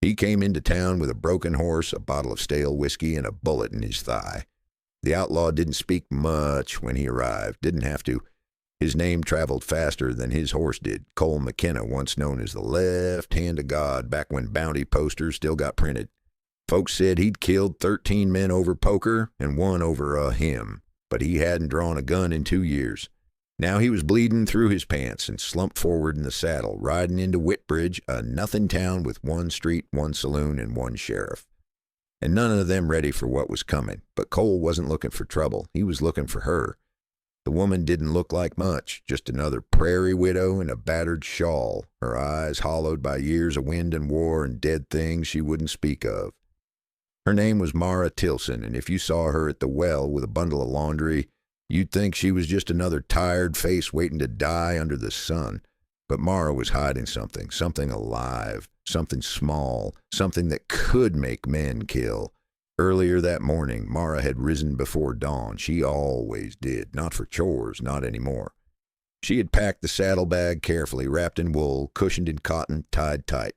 He came into town with a broken horse, a bottle of stale whiskey, and a bullet in his thigh. The outlaw didn't speak much when he arrived, didn't have to. His name traveled faster than his horse did. Cole McKenna, once known as the left hand of God, back when bounty posters still got printed. Folks said he'd killed 13 men over poker and one over him, but he hadn't drawn a gun in 2 years. Now he was bleeding through his pants and slumped forward in the saddle, riding into Whitbridge, a nothing town with 1 street, 1 saloon, and 1 sheriff. And none of them ready for what was coming. But Cole wasn't looking for trouble. He was looking for her. The woman didn't look like much, just another prairie widow in a battered shawl, her eyes hollowed by years of wind and war and dead things she wouldn't speak of. Her name was Mara Tilson, and if you saw her at the well with a bundle of laundry, you'd think she was just another tired face waiting to die under the sun. But Mara was hiding something, something alive, something small, something that could make men kill. Earlier that morning, Mara had risen before dawn. She always did, not for chores, not anymore. She had packed the saddlebag carefully, wrapped in wool, cushioned in cotton, tied tight.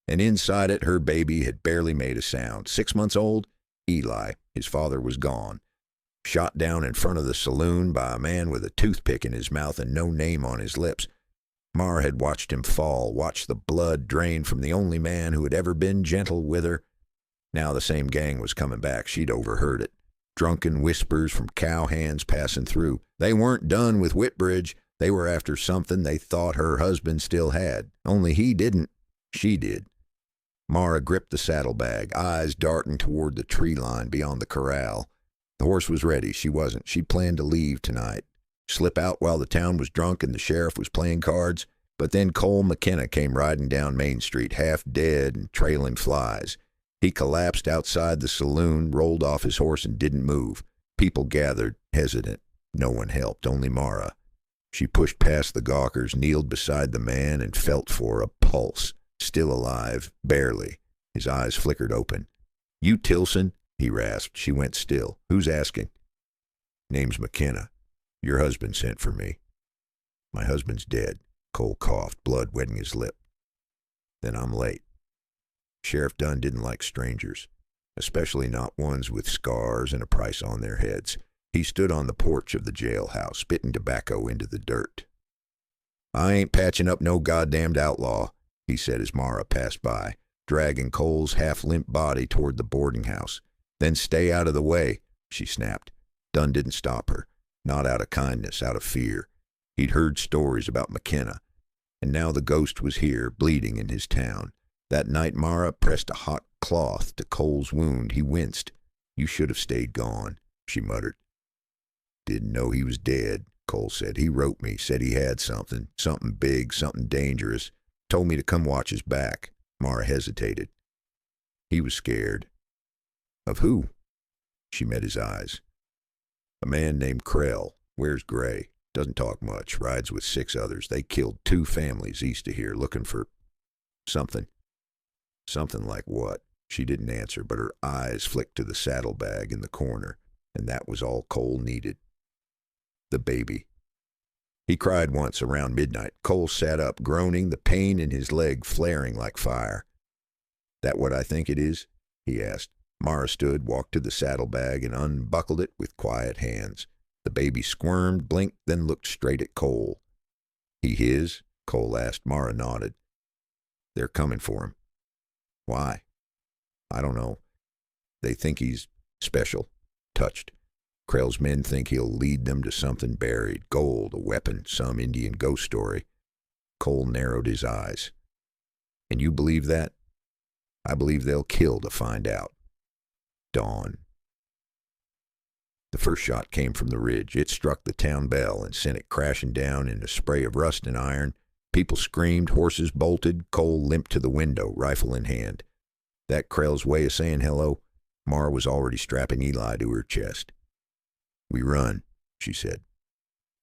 And inside it, her baby had barely made a sound. 6 months old, Eli. His father was gone. Shot down in front of the saloon by a man with a toothpick in his mouth and no name on his lips. Mara had watched him fall, watched the blood drain from the only man who had ever been gentle with her. Now the same gang was coming back. She'd overheard it. Drunken whispers from cowhands passing through. They weren't done with Whitbridge. They were after something they thought her husband still had. Only he didn't. She did. Mara gripped the saddlebag, eyes darting toward the tree line beyond the corral. The horse was ready. She wasn't. She planned to leave tonight. Slip out while the town was drunk and the sheriff was playing cards. But then Cole McKenna came riding down Main Street, half dead and trailing flies. He collapsed outside the saloon, rolled off his horse, and didn't move. People gathered, hesitant. No one helped, only Mara. She pushed past the gawkers, kneeled beside the man, and felt for a pulse. Still alive, barely. His eyes flickered open. "You Tilson?" he rasped. She went still. "Who's asking?" "Name's McKenna. Your husband sent for me." "My husband's dead." Cole coughed, blood wetting his lip. "Then I'm late." Sheriff Dunn didn't like strangers, especially not ones with scars and a price on their heads. He stood on the porch of the jailhouse, spitting tobacco into the dirt. "I ain't patching up no goddamned outlaw," he said as Mara passed by, dragging Cole's half-limp body toward the boarding house. "Then stay out of the way," she snapped. Dunn didn't stop her, not out of kindness, out of fear. He'd heard stories about McKenna, and now the ghost was here, bleeding in his town. That night Mara pressed a hot cloth to Cole's wound. He winced. "You should have stayed gone," she muttered. "Didn't know he was dead," Cole said. "He wrote me, said he had something big, something dangerous. Told me to come watch his back." Mara hesitated. He was scared. "Of who?" She met his eyes. "A man named Krell. Wears gray. Doesn't talk much. Rides with 6 others. They killed 2 families east of here, looking for something." "Something like what?" She didn't answer, but her eyes flicked to the saddlebag in the corner, and that was all Cole needed. The baby. He cried once around midnight. Cole sat up, groaning, the pain in his leg flaring like fire. "That what I think it is?" he asked. Mara stood, walked to the saddlebag, and unbuckled it with quiet hands. The baby squirmed, blinked, then looked straight at Cole. "He his?" Cole asked. Mara nodded. "They're coming for him." "Why?" "I don't know. They think he's special, touched. Krell's men think he'll lead them to something buried, gold, a weapon, some Indian ghost story." Cole narrowed his eyes. "And you believe that?" "I believe they'll kill to find out." Dawn. The first shot came from the ridge. It struck the town bell and sent it crashing down in a spray of rust and iron. People screamed, horses bolted. Cole limped to the window, rifle in hand. That Krell's way of saying hello? Mara was already strapping Eli to her chest. "We run," she said.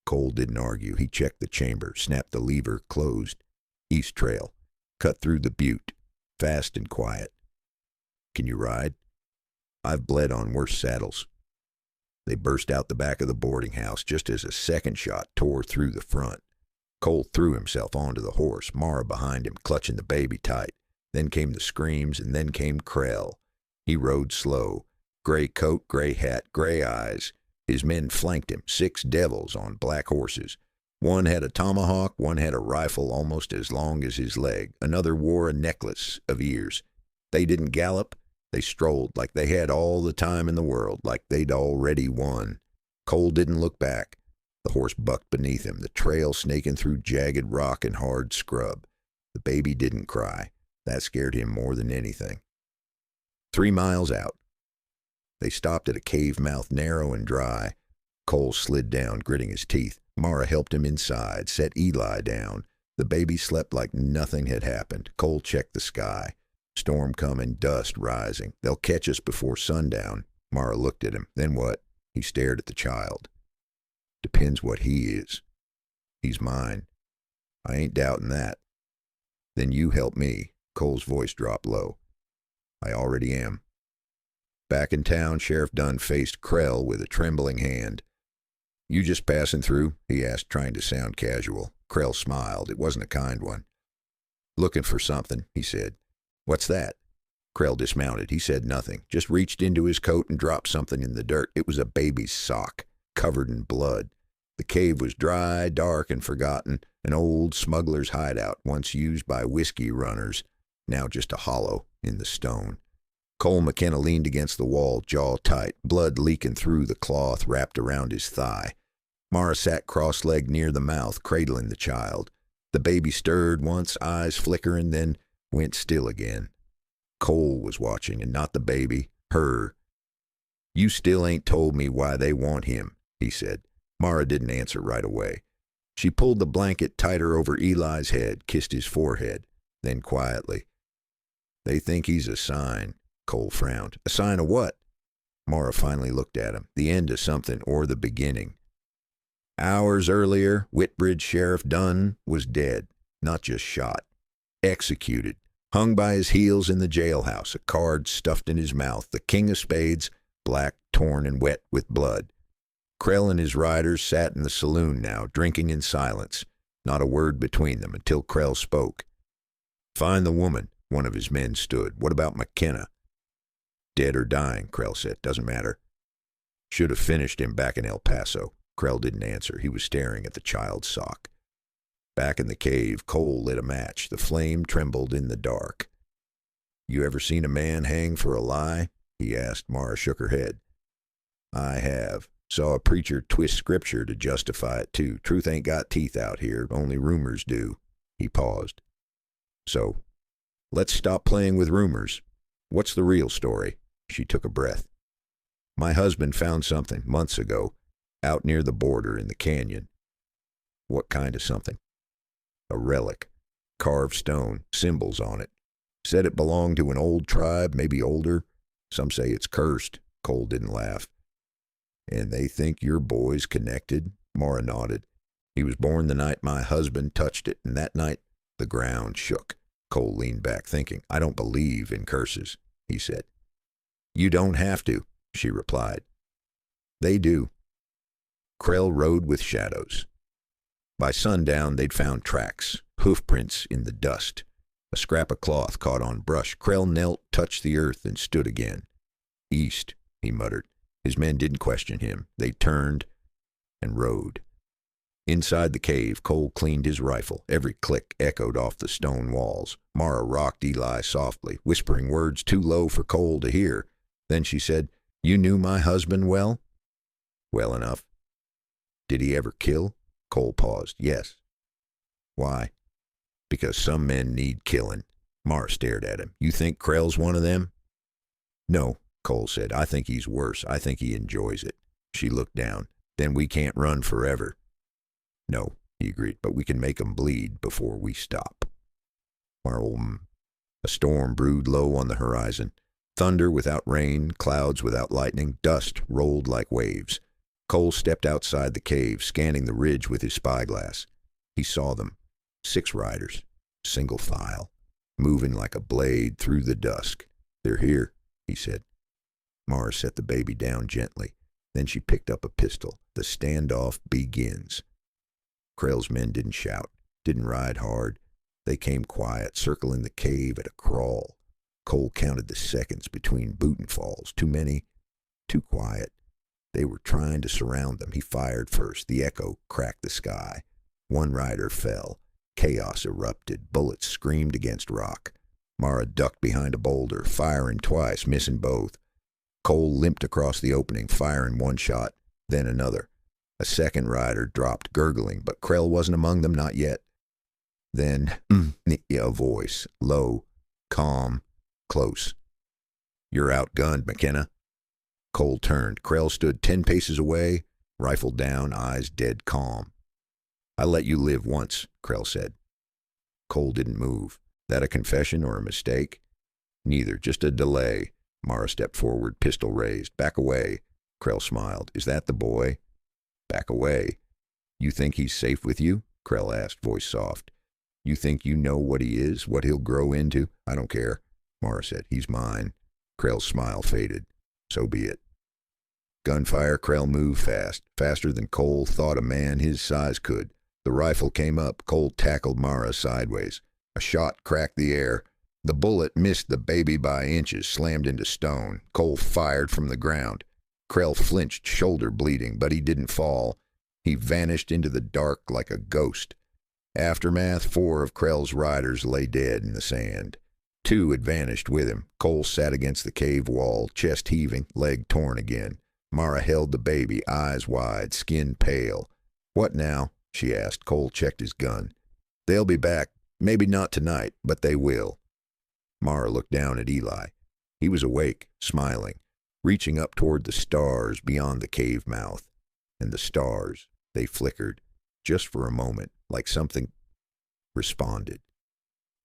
Cole didn't argue. He checked the chamber, snapped the lever, closed. East trail. Cut through the butte. Fast and quiet. "Can you ride?" "I've bled on worse saddles." They burst out the back of the boarding house just as a second shot tore through the front. Cole threw himself onto the horse, Mara behind him, clutching the baby tight. Then came the screams, and then came Krell. He rode slow. Gray coat, gray hat, gray eyes. His men flanked him, 6 devils on black horses. One had a tomahawk, one had a rifle almost as long as his leg. Another wore a necklace of ears. They didn't gallop. They strolled like they had all the time in the world, like they'd already won. Cole didn't look back. The horse bucked beneath him, the trail snaking through jagged rock and hard scrub. The baby didn't cry. That scared him more than anything. 3 miles out. They stopped at a cave mouth narrow and dry. Cole slid down, gritting his teeth. Mara helped him inside, set Eli down. The baby slept like nothing had happened. Cole checked the sky. Storm coming, dust rising. They'll catch us before sundown. Mara looked at him. Then what? He stared at the child. Depends what he is. He's mine. I ain't doubting that. Then you help me. Cole's voice dropped low. I already am. Back in town, Sheriff Dunn faced Krell with a trembling hand. You just passing through? He asked, trying to sound casual. Krell smiled. It wasn't a kind one. Looking for something, he said. What's that? Krell dismounted. He said nothing, just reached into his coat and dropped something in the dirt. It was a baby's sock, covered in blood. The cave was dry, dark, and forgotten, an old smuggler's hideout, once used by whiskey runners, now just a hollow in the stone. Cole McKenna leaned against the wall, jaw tight, blood leaking through the cloth wrapped around his thigh. Mara sat cross-legged near the mouth, cradling the child. The baby stirred once, eyes flickering, then went still again. Cole was watching, and not the baby, her. You still ain't told me why they want him, he said. Mara didn't answer right away. She pulled the blanket tighter over Eli's head, kissed his forehead, then quietly. They think he's a sign. Cole frowned. A sign of what? Mara finally looked at him. The end of something, or the beginning. Hours earlier, Whitbridge Sheriff Dunn was dead, not just shot. Executed. Hung by his heels in the jailhouse, a card stuffed in his mouth, the king of spades, black, torn, and wet with blood. Krell and his riders sat in the saloon now, drinking in silence, not a word between them until Krell spoke. Find the woman, one of his men stood. What about McKenna? Dead or dying, Krell said. Doesn't matter. Should have finished him back in El Paso. Krell didn't answer. He was staring at the child's sock. Back in the cave, Cole lit a match. The flame trembled in the dark. You ever seen a man hang for a lie? He asked. Mara shook her head. I have. Saw a preacher twist scripture to justify it, too. Truth ain't got teeth out here. Only rumors do. He paused. So, let's stop playing with rumors. What's the real story? She took a breath. My husband found something months ago, out near the border in the canyon. What kind of something? A relic. Carved stone, symbols on it. Said it belonged to an old tribe, maybe older. Some say it's cursed. Cole didn't laugh. And they think your boy's connected? Mara nodded. He was born the night my husband touched it, and that night the ground shook. Cole leaned back, thinking. I don't believe in curses, he said. You don't have to, she replied. They do. Krell rode with shadows. By sundown, they'd found tracks, hoof prints in the dust. A scrap of cloth caught on brush. Krell knelt, touched the earth, and stood again. East, he muttered. His men didn't question him. They turned and rode. Inside the cave, Cole cleaned his rifle. Every click echoed off the stone walls. Mara rocked Eli softly, whispering words too low for Cole to hear. Then she said, You knew my husband well? Well enough. Did he ever kill? Cole paused. Yes. Why? Because some men need killing. Mara stared at him. You think Krell's one of them? No, Cole said. I think he's worse. I think he enjoys it. She looked down. Then we can't run forever. No, he agreed, but we can make 'em bleed before we stop. A storm brewed low on the horizon. Thunder without rain, clouds without lightning, dust rolled like waves. Cole stepped outside the cave, scanning the ridge with his spyglass. He saw them. 6 riders, single file, moving like a blade through the dusk. They're here, he said. Mara set the baby down gently. Then she picked up a pistol. The standoff begins. Krell's men didn't shout, didn't ride hard. They came quiet, circling the cave at a crawl. Cole counted the seconds between boot and falls. Too many, too quiet. They were trying to surround them. He fired first. The echo cracked the sky. One rider fell. Chaos erupted. Bullets screamed against rock. Mara ducked behind a boulder, firing twice, missing both. Cole limped across the opening, firing one shot, then another. A second rider dropped, gurgling, but Krell wasn't among them, not yet. Then, a voice, low, calm, close. "You're outgunned, McKenna." Cole turned. Krell stood 10 paces away, rifle down, eyes dead calm. "I let you live once," Krell said. Cole didn't move. That a confession or a mistake? Neither, just a delay. Mara stepped forward, pistol raised. "Back away." Krell smiled. "Is that the boy?" "Back away." "You think he's safe with you?" Krell asked, voice soft. "You think you know what he is, what he'll grow into?" "I don't care," Mara said. "He's mine." Krell's smile faded. "So be it." Gunfire. Krell moved fast, faster than Cole thought a man his size could. The rifle came up. Cole tackled Mara sideways. A shot cracked the air. The bullet missed the baby by inches, slammed into stone. Cole fired from the ground. Krell flinched, shoulder bleeding, but he didn't fall. He vanished into the dark like a ghost. Aftermath: 4 of Krell's riders lay dead in the sand. 2 had vanished with him. Cole sat against the cave wall, chest heaving, leg torn again. Mara held the baby, eyes wide, skin pale. "What now?" she asked. Cole checked his gun. "They'll be back. Maybe not tonight, but they will." Mara looked down at Eli. He was awake, smiling, reaching up toward the stars beyond the cave mouth. And the stars, they flickered, just for a moment, like something responded.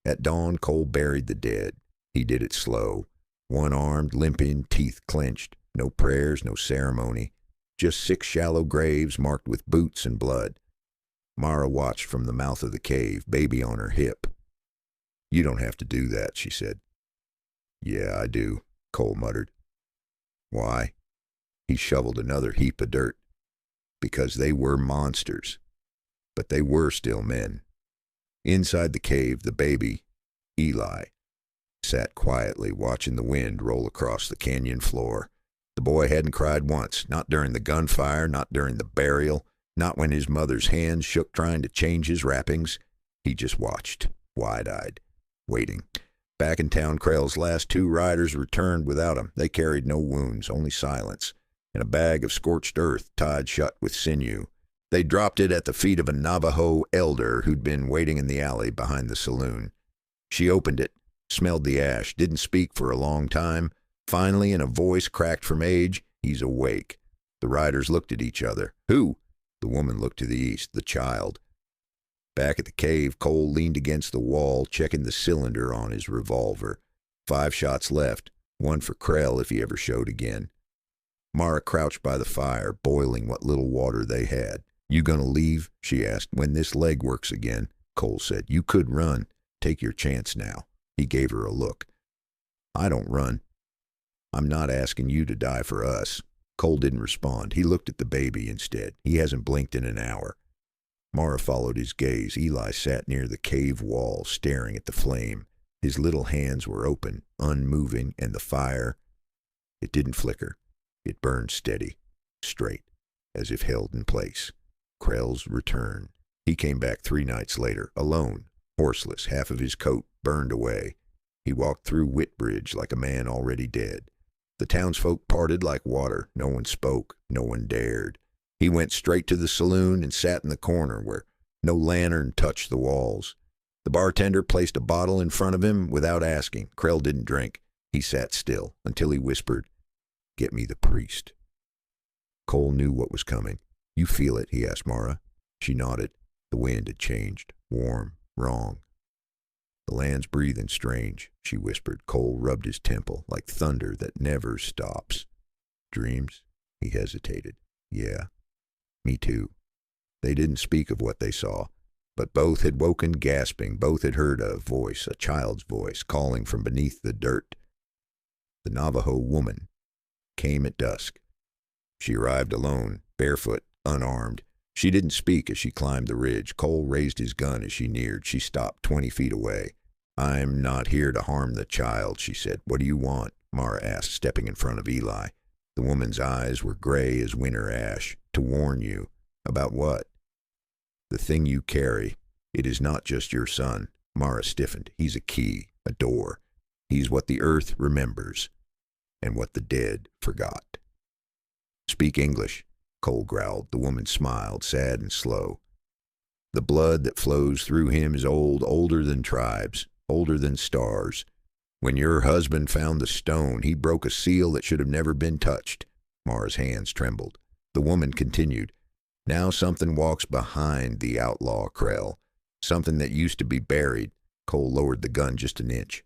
At dawn, Cole buried the dead. He did it slow, one-armed, limping, teeth clenched. No prayers, no ceremony. Just 6 shallow graves marked with boots and blood. Mara watched from the mouth of the cave, baby on her hip. "You don't have to do that," she said. "Yeah, I do," Cole muttered. "Why?" He shoveled another heap of dirt. "Because they were monsters. But they were still men." Inside the cave, the baby, Eli, sat quietly watching the wind roll across the canyon floor. The boy hadn't cried once, not during the gunfire, not during the burial, not when his mother's hands shook trying to change his wrappings. He just watched, wide-eyed, waiting. Back in town, Krell's last 2 riders returned without him. They carried no wounds, only silence, and a bag of scorched earth tied shut with sinew. They dropped it at the feet of a Navajo elder who'd been waiting in the alley behind the saloon. She opened it, smelled the ash, didn't speak for a long time. Finally, in a voice cracked from age, "He's awake." The riders looked at each other. "Who?" The woman looked to the east. "The child." Back at the cave, Cole leaned against the wall, checking the cylinder on his revolver. 5 shots left, one for Krell if he ever showed again. Mara crouched by the fire, boiling what little water they had. "You gonna leave?" she asked. "When this leg works again," Cole said. "You could run. Take your chance now." He gave her a look. "I don't run. I'm not asking you to die for us." Cole didn't respond. He looked at the baby instead. He hasn't blinked in an hour. Mara followed his gaze. Eli sat near the cave wall, staring at the flame. His little hands were open, unmoving, and the fire, it didn't flicker. It burned steady, straight, as if held in place. Krell's return. He came back 3 nights later, alone, horseless, half of his coat burned away. He walked through Whitbridge like a man already dead. The townsfolk parted like water. No one spoke. No one dared. He went straight to the saloon and sat in the corner where no lantern touched the walls. The bartender placed a bottle in front of him without asking. Krell didn't drink. He sat still until he whispered, "Get me the priest." Cole knew what was coming. "You feel it?" he asked Mara. She nodded. The wind had changed. Warm. Wrong. "The land's breathing strange," she whispered. Cole rubbed his temple like thunder that never stops. "Dreams?" He hesitated. "Yeah. Me too." They didn't speak of what they saw, but both had woken gasping. Both had heard a voice, a child's voice, calling from beneath the dirt. The Navajo woman came at dusk. She arrived alone, barefoot, unarmed. She didn't speak as she climbed the ridge. Cole raised his gun as she neared. She stopped 20 feet away. "I'm not here to harm the child," she said. "What do you want?" Mara asked, stepping in front of Eli. The woman's eyes were gray as winter ash. "To warn you." "About what?" "The thing you carry. It is not just your son." Mara stiffened. "He's a key, a door. He's what the earth remembers, and what the dead forgot." "Speak English," Cole growled. The woman smiled, sad and slow. "The blood that flows through him is old, older than tribes, older than stars. When your husband found the stone, he broke a seal that should have never been touched." Mara's hands trembled. The woman continued. "Now something walks behind the outlaw Krell. Something that used to be buried." Cole lowered the gun just an inch.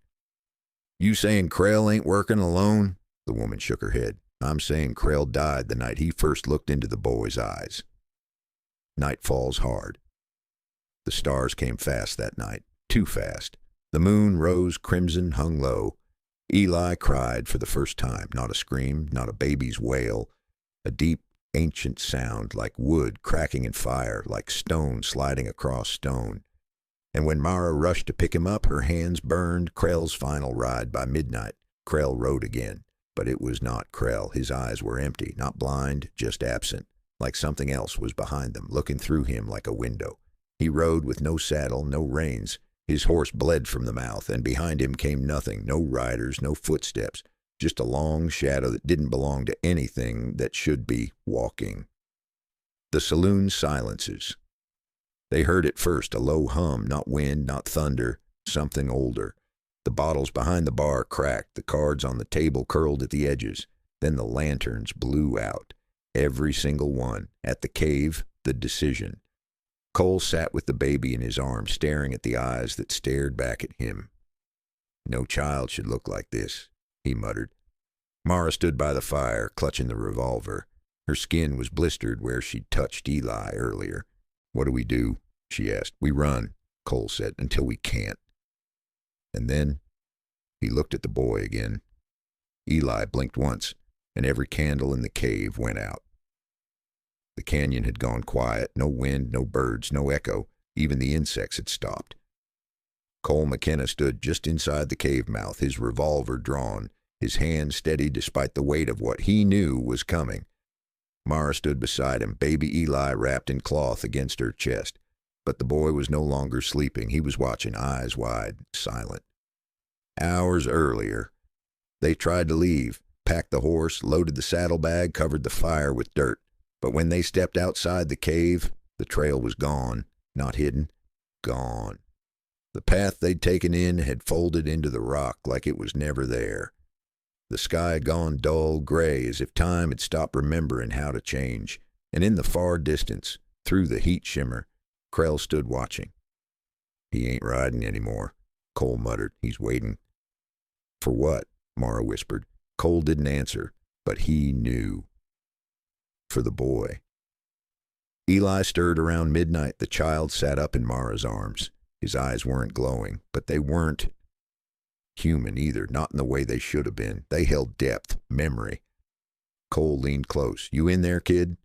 "You saying Krell ain't working alone?" The woman shook her head. "I'm saying Krell died the night he first looked into the boy's eyes." Night falls hard. The stars came fast that night, too fast. The moon rose crimson, hung low. Eli cried for the first time, not a scream, not a baby's wail, a deep, ancient sound like wood cracking in fire, like stone sliding across stone. And when Mara rushed to pick him up, her hands burned. Krell's final ride by midnight. Krell rode again. But it was not Krell. His eyes were empty, not blind, just absent, like something else was behind them, looking through him like a window. He rode with no saddle, no reins. His horse bled from the mouth, and behind him came nothing, no riders, no footsteps, just a long shadow that didn't belong to anything that should be walking. The saloon silences. They heard it first, a low hum, not wind, not thunder, something older. The bottles behind the bar cracked, the cards on the table curled at the edges. Then the lanterns blew out, every single one. At the cave, the decision. Cole sat with the baby in his arms, staring at the eyes that stared back at him. "No child should look like this," he muttered. Mara stood by the fire, clutching the revolver. Her skin was blistered where she'd touched Eli earlier. "What do we do?" she asked. "We run," Cole said, "until we can't." And then he looked at the boy again. Eli blinked once, and every candle in the cave went out. The canyon had gone quiet. No wind, no birds, no echo. Even the insects had stopped. Cole McKenna stood just inside the cave mouth, his revolver drawn, his hand steady despite the weight of what he knew was coming. Mara stood beside him, baby Eli wrapped in cloth against her chest. But the boy was no longer sleeping. He was watching, eyes wide, silent. Hours earlier, they tried to leave, packed the horse, loaded the saddlebag, covered the fire with dirt. But when they stepped outside the cave, the trail was gone, not hidden, gone. The path they'd taken in had folded into the rock like it was never there. The sky had gone dull gray, as if time had stopped remembering how to change. And in the far distance, through the heat shimmer, Krell stood watching. "He ain't riding anymore," Cole muttered. "He's waiting." "For what?" Mara whispered. Cole didn't answer, but he knew. For the boy. Eli stirred around midnight. The child sat up in Mara's arms. His eyes weren't glowing, but they weren't human either, not in the way they should have been. They held depth, memory. Cole leaned close. "You in there, kid?"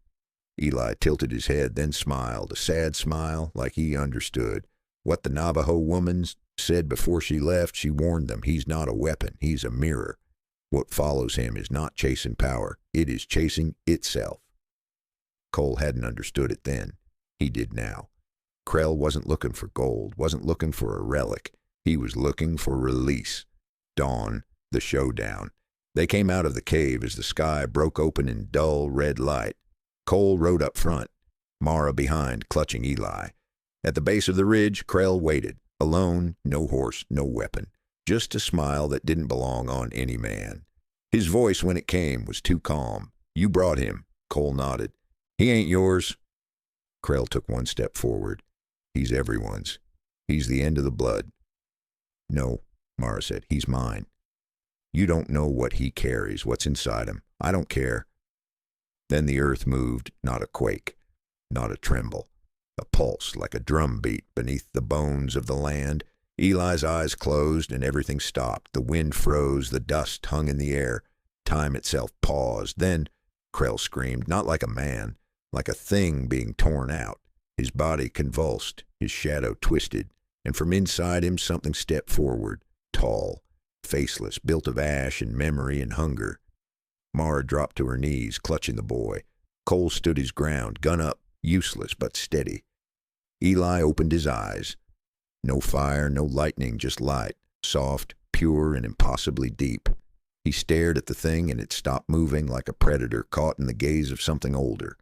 Eli tilted his head, then smiled, a sad smile, like he understood. What the Navajo woman said before she left, she warned them. He's not a weapon. He's a mirror. What follows him is not chasing power. It is chasing itself. Cole hadn't understood it then. He did now. Krell wasn't looking for gold, wasn't looking for a relic. He was looking for release. Dawn, the showdown. They came out of the cave as the sky broke open in dull red light. Cole rode up front, Mara behind, clutching Eli. At the base of the ridge, Krell waited, alone, no horse, no weapon, just a smile that didn't belong on any man. His voice, when it came, was too calm. "You brought him." Cole nodded. "He ain't yours." Krell took one step forward. "He's everyone's. He's the end of the blood." "No," Mara said, "he's mine. You don't know what he carries, what's inside him. I don't care." Then the earth moved, not a quake, not a tremble, a pulse like a drum beat beneath the bones of the land. Eli's eyes closed and everything stopped. The wind froze, the dust hung in the air. Time itself paused. Then Krell screamed, not like a man, like a thing being torn out. His body convulsed, his shadow twisted, and from inside him something stepped forward, tall, faceless, built of ash and memory and hunger. Mara dropped to her knees, clutching the boy. Cole stood his ground, gun up, useless but steady. Eli opened his eyes. No fire, no lightning, just light, soft, pure, and impossibly deep. He stared at the thing, and it stopped moving like a predator caught in the gaze of something older.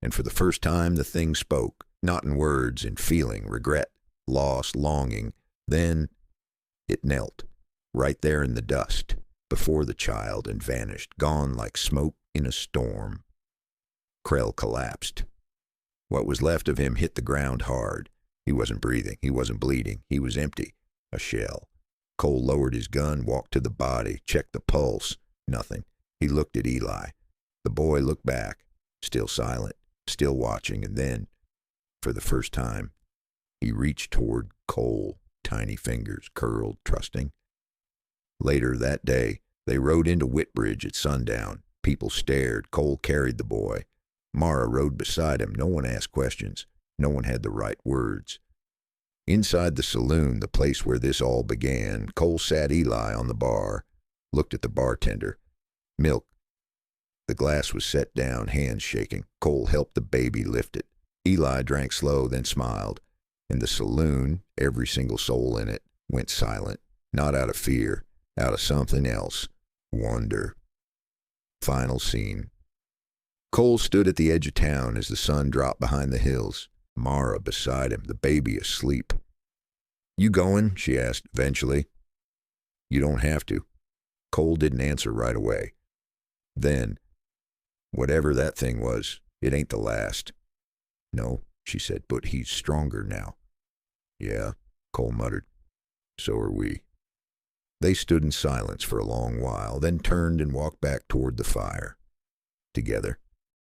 And for the first time the thing spoke, not in words, in feeling, regret, loss, longing. Then it knelt, right there in the dust, before the child, and vanished, gone like smoke in a storm. Krell collapsed. What was left of him hit the ground hard. He wasn't breathing. He wasn't bleeding. He was empty. A shell. Cole lowered his gun, walked to the body, checked the pulse. Nothing. He looked at Eli. The boy looked back, still silent, still watching, and then, for the first time, he reached toward Cole, tiny fingers curled, trusting. Later that day, they rode into Whitbridge at sundown. People stared. Cole carried the boy. Mara rode beside him. No one asked questions. No one had the right words. Inside the saloon, the place where this all began, Cole sat Eli on the bar, looked at the bartender. Milk. The glass was set down, hands shaking. Cole helped the baby lift it. Eli drank slow, then smiled. In the saloon, every single soul in it went silent, not out of fear, out of something else. Wonder. Final scene. Cole stood at the edge of town as the sun dropped behind the hills. Mara beside him, the baby asleep. "You going?" she asked eventually. "You don't have to." Cole didn't answer right away. Then, whatever that thing was, it ain't the last. "No," she said, "but he's stronger now." "Yeah," Cole muttered. "So are we." They stood in silence for a long while, then turned and walked back toward the fire. Together.